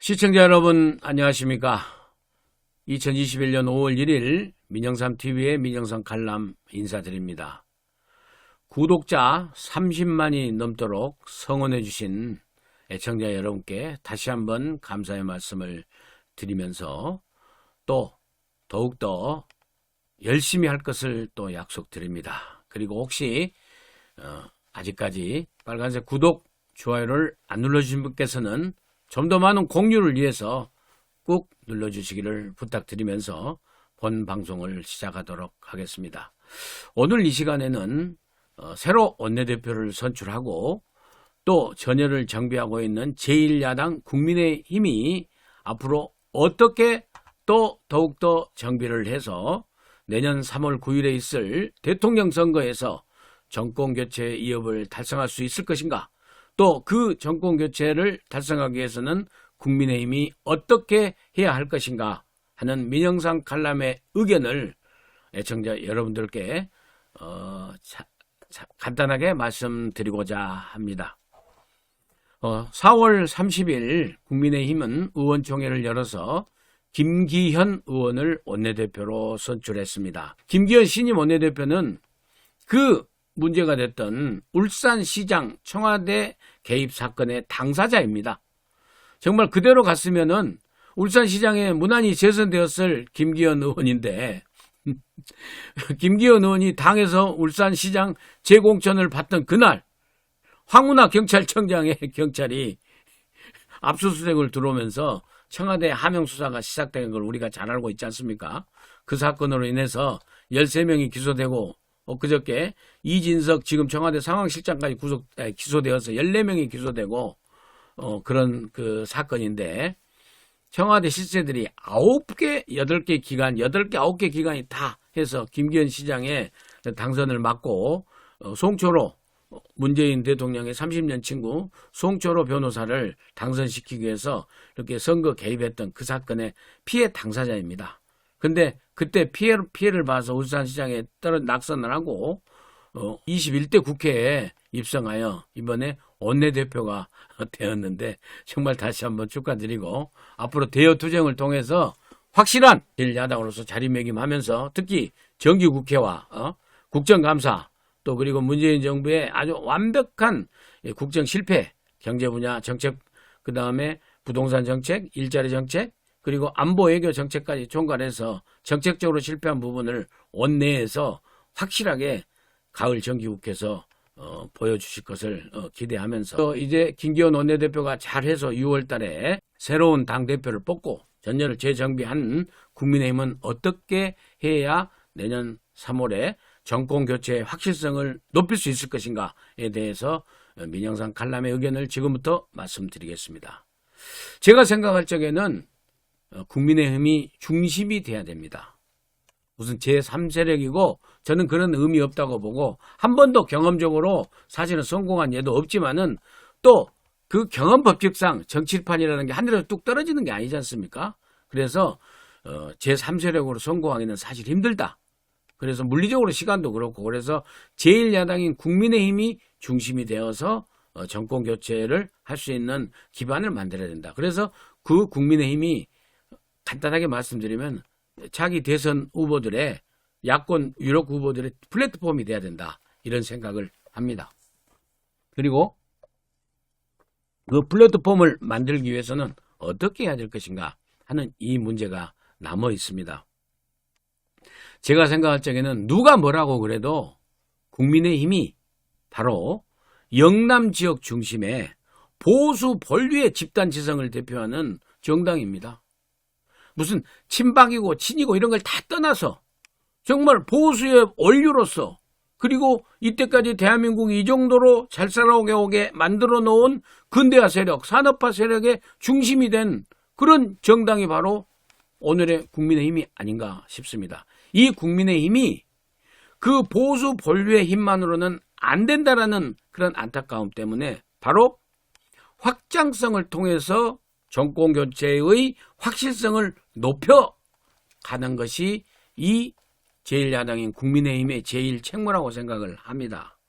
시청자 여러분 안녕하십니까. 2021년 5월 1일 민영삼TV의 민영삼 칼럼 인사드립니다. 구독자 30만이 넘도록 성원해 주신 애청자 여러분께 다시 한번 감사의 말씀을 드리면서 또 더욱더 열심히 할 것을 또 약속드립니다. 그리고 혹시 아직까지 빨간색 구독, 좋아요를 안 눌러주신 분께서는 좀 더 많은 공유를 위해서 꾹 눌러주시기를 부탁드리면서 본 방송을 시작하도록 하겠습니다. 오늘 이 시간에는 새로 원내대표를 선출하고 또 전열을 정비하고 있는 제1야당 국민의힘이 앞으로 어떻게 또 더욱더 정비를 해서 내년 3월 9일에 있을 대통령 선거에서 정권교체 이업을 달성할 수 있을 것인가, 또 그 정권교체를 달성하기 위해서는 국민의힘이 어떻게 해야 할 것인가 하는 민영삼 칼럼의 의견을 애청자 여러분들께 간단하게 말씀드리고자 합니다. 4월 30일 국민의힘은 의원총회를 열어서 김기현 의원을 원내대표로 선출했습니다. 김기현 신임 원내대표는 그 문제가 됐던 울산시장 청와대 개입 사건의 당사자입니다. 정말 그대로 갔으면은 울산시장에 무난히 재선되었을 김기현 의원인데 김기현 의원이 당에서 울산시장 재공천을 받던 그날 황운하 경찰청장의 경찰이 압수수색을 들어오면서 청와대 하명 수사가 시작된 걸 우리가 잘 알고 있지 않습니까? 그 사건으로 인해서 13명이 기소되고 그저께 이진석 지금 청와대 상황실장까지 기소되어서 14명이 기소되고 그런 그 사건인데, 청와대 실세들이 9개, 8개 기간, 8개, 9개 기간이 다 해서 김기현 시장의 당선을 막고 송초로 문재인 대통령의 30년 친구 송초로 변호사를 당선시키기 위해서 이렇게 선거 개입했던 그 사건의 피해 당사자입니다. 근데 그때 피해를 봐서 울산시장에 낙선을 하고 21대 국회에 입성하여 이번에 원내대표가 되었는데 정말 다시 한번 축하드리고, 앞으로 대여투쟁을 통해서 확실한 제1야당으로서 자리매김하면서 특히 정기국회와 국정감사, 또 그리고 문재인 정부의 아주 완벽한 국정 실패, 경제 분야 정책, 그 다음에 부동산 정책, 일자리 정책, 그리고 안보 외교 정책까지 총괄해서 정책적으로 실패한 부분을 원내에서 확실하게 가을 정기국회에서 보여주실 것을 기대하면서, 또 이제 김기현 원내대표가 잘해서 6월 달에 새로운 당대표를 뽑고 전열을 재정비한 국민의힘은 어떻게 해야 내년 3월에 정권교체의 확실성을 높일 수 있을 것인가에 대해서 민영삼 칼럼의 의견을 지금부터 말씀드리겠습니다. 제가 생각할 적에는 국민의힘이 중심이 돼야 됩니다. 무슨 제3세력이고 저는 그런 의미 없다고 보고, 한 번도 경험적으로 사실은 성공한 예도 없지만은 또 그 경험 법칙상 정치판이라는 게 하늘에서 뚝 떨어지는 게 아니지 않습니까? 그래서 제3세력으로 성공하기는 사실 힘들다. 그래서 물리적으로 시간도 그렇고, 그래서 제1야당인 국민의힘이 중심이 되어서 정권교체를 할 수 있는 기반을 만들어야 된다. 그래서 그 국민의힘이 간단하게 말씀드리면 자기 대선 후보들의, 야권 유력 후보들의 플랫폼이 돼야 된다, 이런 생각을 합니다. 그리고 그 플랫폼을 만들기 위해서는 어떻게 해야 될 것인가 하는 이 문제가 남아 있습니다. 제가 생각할 적에는 누가 뭐라고 그래도 국민의힘이 바로 영남 지역 중심의 보수 본류의 집단 지성을 대표하는 정당입니다. 무슨 친박이고 친이고 이런 걸 다 떠나서 정말 보수의 원류로서, 그리고 이때까지 대한민국이 이 정도로 잘 살아오게 만들어 놓은 근대화 세력, 산업화 세력의 중심이 된 그런 정당이 바로 오늘의 국민의힘이 아닌가 싶습니다. 이 국민의힘이 그 보수 본류의 힘만으로는 안 된다라는 그런 안타까움 때문에 바로 확장성을 통해서 정권교체의 확실성을 높여가는 것이 이 제1야당인 국민의힘의 제1 책무라고 생각을 합니다.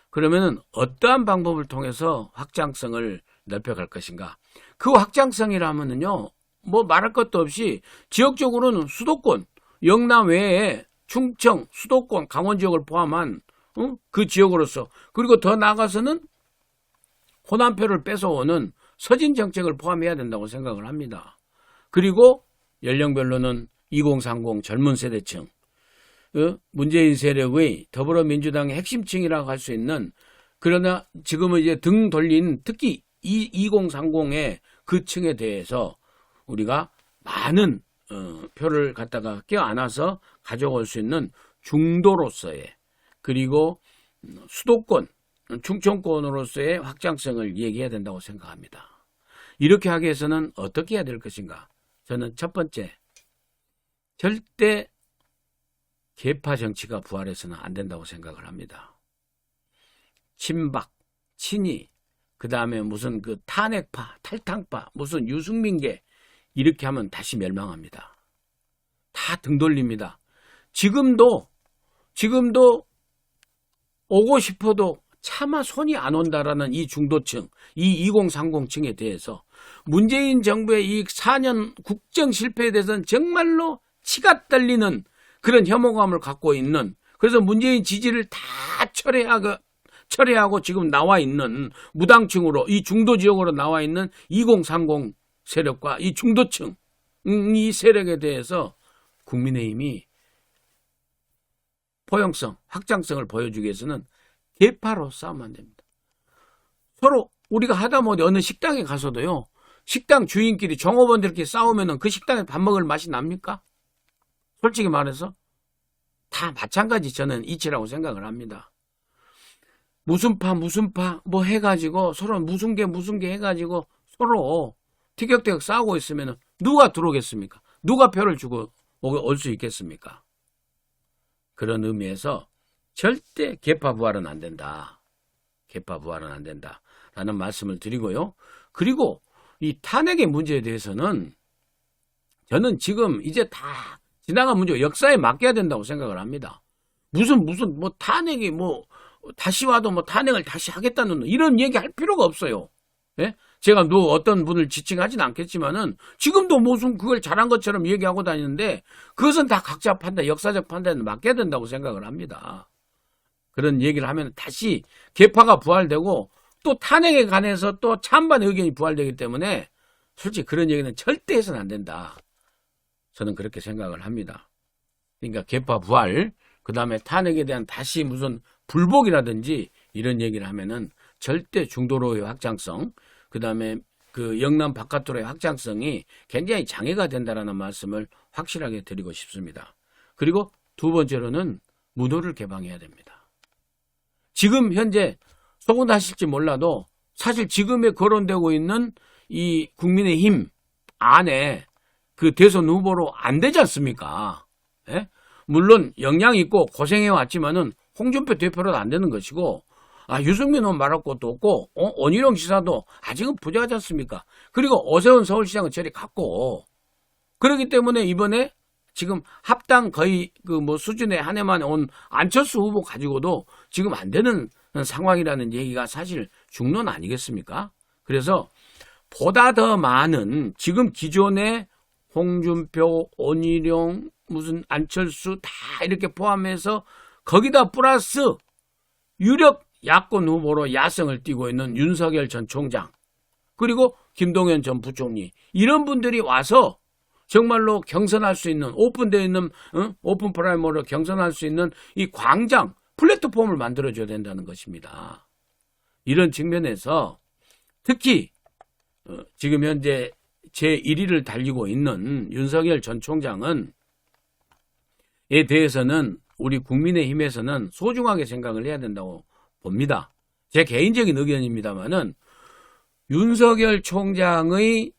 그러면 어떠한 방법을 통해서 확장성을 넓혀갈 것인가? 그 확장성이라면은요, 뭐 말할 것도 없이 지역적으로는 수도권, 영남 외에 충청, 수도권, 강원 지역을 포함한 그 지역으로서, 그리고 더 나아가서는 호남표를 뺏어오는 서진 정책을 포함해야 된다고 생각을 합니다. 그리고 연령별로는 2030 젊은 세대층, 문재인 세력의 더불어민주당의 핵심층이라고 할 수 있는, 그러나 지금은 이제 등 돌린 특히 2030의 그 층에 대해서 우리가 많은 표를 갖다가 껴안아서 가져올 수 있는 중도로서의, 그리고 수도권, 충청권으로서의 확장성을 얘기해야 된다고 생각합니다. 이렇게 하기 위해서는 어떻게 해야 될 것인가? 저는 첫 번째, 절대 계파 정치가 부활해서는 안 된다고 생각을 합니다. 친박, 친이, 그 다음에 무슨 그 탄핵파, 탈당파, 무슨 유승민계, 이렇게 하면 다시 멸망합니다. 다 등 돌립니다. 지금도 오고 싶어도 차마 손이 안 온다라는 이 중도층, 이 2030층에 대해서 문재인 정부의 이 4년 국정 실패에 대해서는 정말로 치가 떨리는 그런 혐오감을 갖고 있는, 그래서 문재인 지지를 다 철회하고 지금 나와 있는 무당층으로, 이 중도 지역으로 나와 있는 2030 세력과 이 중도층, 이 세력에 대해서 국민의힘이 포용성, 확장성을 보여주기 위해서는 계파로 싸우면 안 됩니다. 서로 우리가 하다못해 어느 식당에 가서도요, 식당 주인끼리 종업원들끼리 싸우면은 그 식당에 밥 먹을 맛이 납니까? 솔직히 말해서 다 마찬가지, 저는 이치라고 생각을 합니다. 무슨 파 뭐 해가지고 서로 무슨 게 해가지고 서로 티격태격 싸우고 있으면 누가 들어오겠습니까? 누가 표를 주고 올 수 있겠습니까? 그런 의미에서 절대 계파 부활은 안 된다. 계파 부활은 안 된다. 라는 말씀을 드리고요. 그리고 이 탄핵의 문제에 대해서는 저는 지금 이제 다 지나간 문제고 역사에 맡겨야 된다고 생각을 합니다. 무슨 뭐 탄핵이 뭐 다시 와도 뭐 탄핵을 다시 하겠다는 이런 얘기 할 필요가 없어요. 예? 제가 어떤 분을 지칭하진 않겠지만은 지금도 무슨 그걸 잘한 것처럼 얘기하고 다니는데 그것은 다 각자 판단, 역사적 판단에 맡겨야 된다고 생각을 합니다. 그런 얘기를 하면 다시 계파가 부활되고 또 탄핵에 관해서 또 찬반 의견이 부활되기 때문에 솔직히 그런 얘기는 절대 해서는 안 된다. 저는 그렇게 생각을 합니다. 그러니까 계파 부활, 그 다음에 탄핵에 대한 다시 무슨 불복이라든지 이런 얘기를 하면은 절대 중도로의 확장성, 그 다음에 그 영남 바깥으로의 확장성이 굉장히 장애가 된다라는 말씀을 확실하게 드리고 싶습니다. 그리고 두 번째로는 무도를 개방해야 됩니다. 지금 현재 속은 하실지 몰라도 사실 지금에 거론되고 있는 이 국민의힘 안에 그 대선 후보로 안 되지 않습니까? 예? 물론 역량이 있고 고생해 왔지만은 홍준표 대표로도 안 되는 것이고, 유승민 의원 말할 것도 없고, 원희룡 지사도 아직은 부재하지 않습니까? 그리고 오세훈 서울시장은 저리 갔고, 그렇기 때문에 이번에 지금 합당 거의 그 뭐 수준에 한 해만 온 안철수 후보 가지고도 지금 안 되는 상황이라는 얘기가 사실 중론 아니겠습니까? 그래서 보다 더 많은 지금 기존의 홍준표, 원희룡, 무슨 안철수 다 이렇게 포함해서 거기다 플러스 유력 야권 후보로 야성을 띠고 있는 윤석열 전 총장, 그리고 김동연 전 부총리, 이런 분들이 와서 정말로 경선할 수 있는, 오픈되어 있는 오픈 프라이머로 경선할 수 있는 이 광장, 플랫폼을 만들어줘야 된다는 것입니다. 이런 측면에서 특히 지금 현재 제1위를 달리고 있는 윤석열 전 총장은 에 대해서는 우리 국민의힘에서는 소중하게 생각을 해야 된다고 봅니다. 제 개인적인 의견입니다만은 윤석열 총장의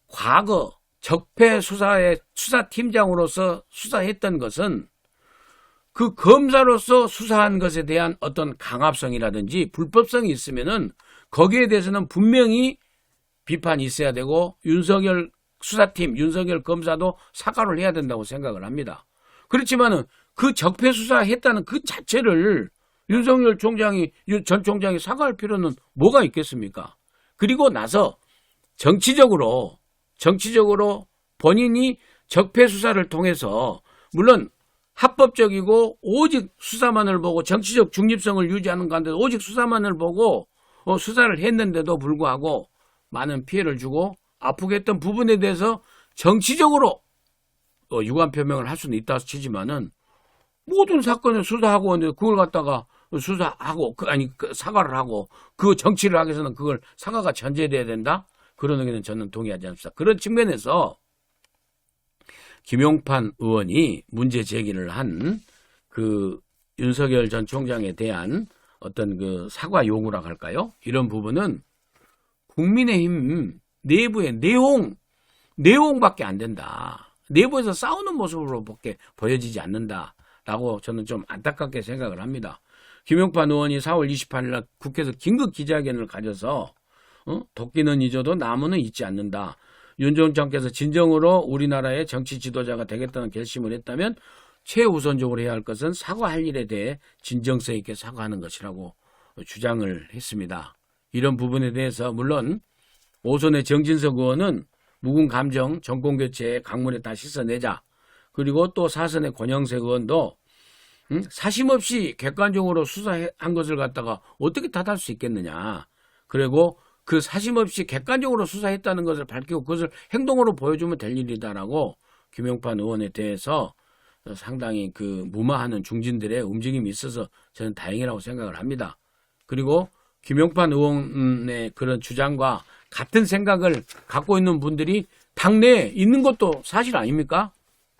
과거 적폐 수사팀장으로서 수사했던 것은 그 검사로서 수사한 것에 대한 어떤 강압성이라든지 불법성이 있으면은 거기에 대해서는 분명히 비판이 있어야 되고 윤석열 수사팀, 윤석열 검사도 사과를 해야 된다고 생각을 합니다. 그렇지만은 그 적폐 수사했다는 그 자체를 윤석열 전 총장이 사과할 필요는 뭐가 있겠습니까? 그리고 나서 정치적으로 본인이 적폐 수사를 통해서 물론 합법적이고 오직 수사만을 보고 정치적 중립성을 유지하는 가운데 오직 수사만을 보고 수사를 했는데도 불구하고 많은 피해를 주고 아프게 했던 부분에 대해서 정치적으로 유감 표명을 할 수는 있다 치지만은 모든 사건을 수사하고 그걸 갖다가 수사하고 사과를 하고 그 정치를 하기 위해서는 그걸 사과가 전제돼야 된다. 그런 의견은 저는 동의하지 않습니다. 그런 측면에서 김용판 의원이 문제 제기를 한 그 윤석열 전 총장에 대한 어떤 그 사과 요구라고 할까요? 이런 부분은 국민의힘 내부의 내용밖에 안 된다. 내부에서 싸우는 모습으로밖에 보여지지 않는다라고 저는 좀 안타깝게 생각을 합니다. 김용판 의원이 4월 28일 날 국회에서 긴급 기자회견을 가져서 도끼는 잊어도 나무는 잊지 않는다. 윤 총장께서 진정으로 우리나라의 정치 지도자가 되겠다는 결심을 했다면 최우선적으로 해야 할 것은 사과할 일에 대해 진정성 있게 사과하는 것이라고 주장을 했습니다. 이런 부분에 대해서 물론 오선의 정진석 의원은 묵은 감정 정권교체의 강물에 다 씻어내자. 그리고 또 사선의 권영세 의원도 사심없이 객관적으로 수사한 것을 갖다가 어떻게 탓할 수 있겠느냐. 그리고 그 사심없이 객관적으로 수사했다는 것을 밝히고 그것을 행동으로 보여주면 될 일이다라고 김용판 의원에 대해서 상당히 그 무마하는 중진들의 움직임이 있어서 저는 다행이라고 생각을 합니다. 그리고 김용판 의원의 그런 주장과 같은 생각을 갖고 있는 분들이 당내에 있는 것도 사실 아닙니까?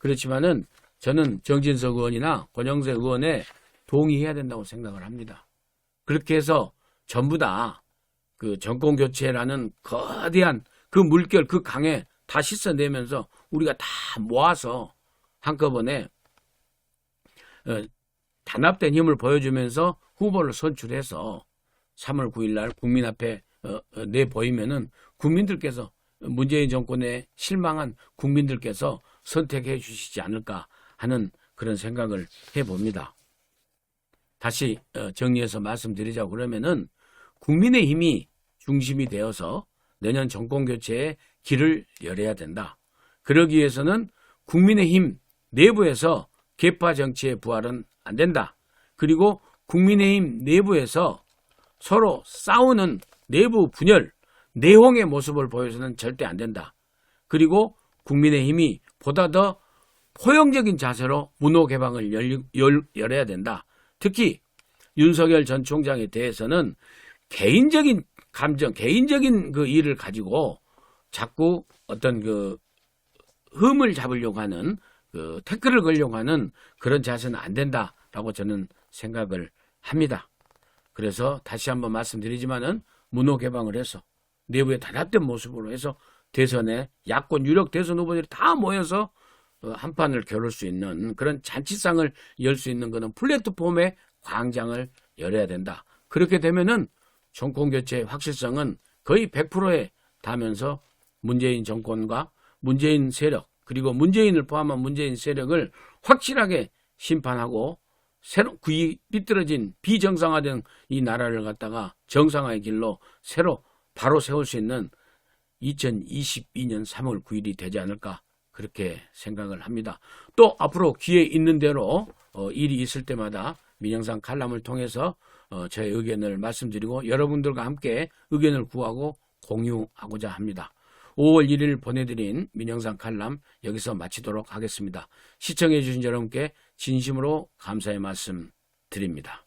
그렇지만은 저는 정진석 의원이나 권영세 의원에 동의해야 된다고 생각을 합니다. 그렇게 해서 전부 다 그 정권 교체라는 거대한 그 물결, 그 강에 다 씻어내면서 우리가 다 모아서 한꺼번에 단합된 힘을 보여주면서 후보를 선출해서 3월 9일 날 국민 앞에 내보이면은 국민들께서 문재인 정권에 실망한 국민들께서 선택해 주시지 않을까 하는 그런 생각을 해봅니다. 다시 정리해서 말씀드리자고 그러면은 국민의힘이 중심이 되어서 내년 정권교체의 길을 열어야 된다. 그러기 위해서는 국민의힘 내부에서 계파 정치의 부활은 안 된다. 그리고 국민의힘 내부에서 서로 싸우는 내부 분열, 내홍의 모습을 보여서는 절대 안 된다. 그리고 국민의힘이 보다 더 포용적인 자세로 문호 개방을 열어야 된다. 특히 윤석열 전 총장에 대해서는 개인적인 감정, 개인적인 그 일을 가지고 자꾸 어떤 그 흠을 잡으려고 하는 그 태클을 걸려고 하는 그런 자세는 안 된다라고 저는 생각을 합니다. 그래서 다시 한번 말씀드리지만은 문호 개방을 해서 내부에 단합된 모습으로 해서 대선에 야권 유력 대선 후보들이 다 모여서 한 판을 겨룰 수 있는 그런 잔치상을 열 수 있는 그런 플랫폼의 광장을 열어야 된다. 그렇게 되면은 정권교체의 확실성은 거의 100%에 닿으면서 문재인 정권과 문재인 세력 그리고 문재인을 포함한 문재인 세력을 확실하게 심판하고 새로 삐뚤어진 비정상화된 이 나라를 갖다가 정상화의 길로 새로 바로 세울 수 있는 2022년 3월 9일이 되지 않을까 그렇게 생각을 합니다. 또 앞으로 기회 있는 대로 일이 있을 때마다 민영상 칼럼을 통해서 저의 의견을 말씀드리고 여러분들과 함께 의견을 구하고 공유하고자 합니다. 5월 1일 보내드린 민영상 칼럼 여기서 마치도록 하겠습니다. 시청해 주신 여러분께 진심으로 감사의 말씀 드립니다.